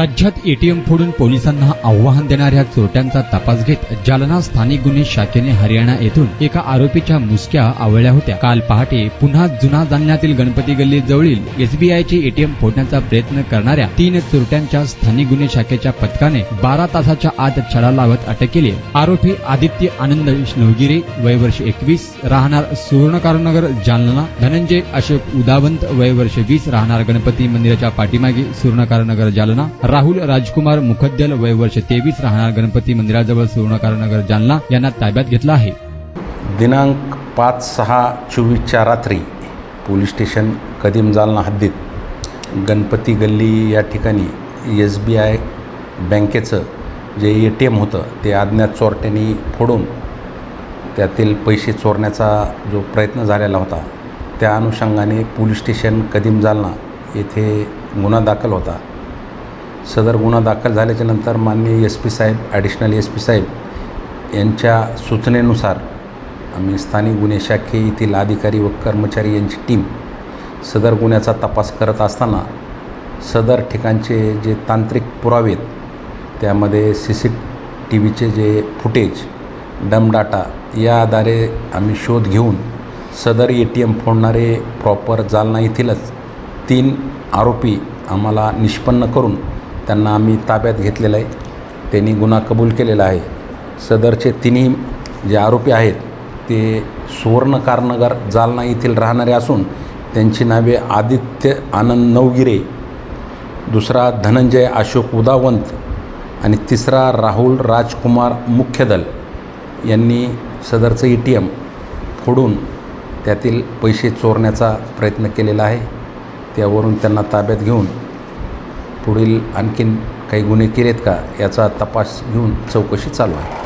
राज्यात एटीएम फोडून पोलिसांना आव्हान देणाऱ्या चोरट्यांचा तपास घेत जालना स्थानिक गुन्हे शाखेने हरियाणा येथून एका आरोपीच्या मुसक्या आवळल्या होत्या। काल पहाटे पुन्हा जुना जालन्यातील गणपती गल्ली जवळील एसबीआयचे एटीएम फोडण्याचा प्रयत्न करणाऱ्या 3 चोरट्यांच्या स्थानिक गुन्हे शाखेच्या पथकाने 12 तासाच्या आत छडा लावत अटक केली। आरोपी आदित्य आनंद नवगिरे वय वर्ष 21 राहणार सुवर्णकारनगर जालना, धनंजय अशोक उदावंत वय वर्ष 20 राहणार गणपती मंदिराच्या पाठीमागे सुवर्णकारनगर जालना, राहुल राजकुमार मुखद्दल वय वर्ष 23 राहणार गणपती मंदिराजवळ सुवर्णकारनगर जालना यांना ताब्यात घेतला आहे। दिनांक 5/6/24च्या रात्री पोलीस स्टेशन कदीम जालना हद्दीत गणपती गल्ली या ठिकाणी SBI बँकेचं जे ATM होतं ते अज्ञात चोरट्यांनी फोडून त्यातील पैसे चोरण्याचा जो प्रयत्न झालेला होता त्या अनुषंगाने पोलीस स्टेशन कदीम जालना येथे गुन्हा दाखल होता। सदर गुन्हा दाखल झाल्याच्या नंतर माननीय SP साहेब, ॲडिशनल SP साहेब यांच्या सूचनेनुसार आम्ही स्थानिक गुन्हे शाखे येथील अधिकारी व कर्मचारी यांची टीम सदर गुन्ह्याचा तपास करत असताना सदर ठिकाणचे जे तांत्रिक पुरावे त्यामध्ये CCTVचे जे फुटेज, डम डाटा या आधारे आम्ही शोध घेऊन सदर ATM फोडणारे प्रॉपर जालना येथीलच 3 आरोपी आम्हाला निष्पन्न करून त्यांना आम्ही ताब्यात घेतलेलं आहे। त्यांनी गुन्हा कबूल केलेला आहे। सदरचे 3 जे आरोपी आहेत ते सुवर्णकारनगर जालना येथील राहणारे असून त्यांची नावे आदित्य आनंद नवगिरे, दुसरा धनंजय अशोक उदावंत आणि तिसरा राहुल राजकुमार मुख्यदल यांनी सदरचं ATM फोडून त्यातील पैसे चोरण्याचा प्रयत्न केलेला आहे। त्यावरून त्यांना ताब्यात घेऊन पुढील आणखीन काही गुन्हे केलेत का याचा तपास घेऊन चौकशी चालू आहे।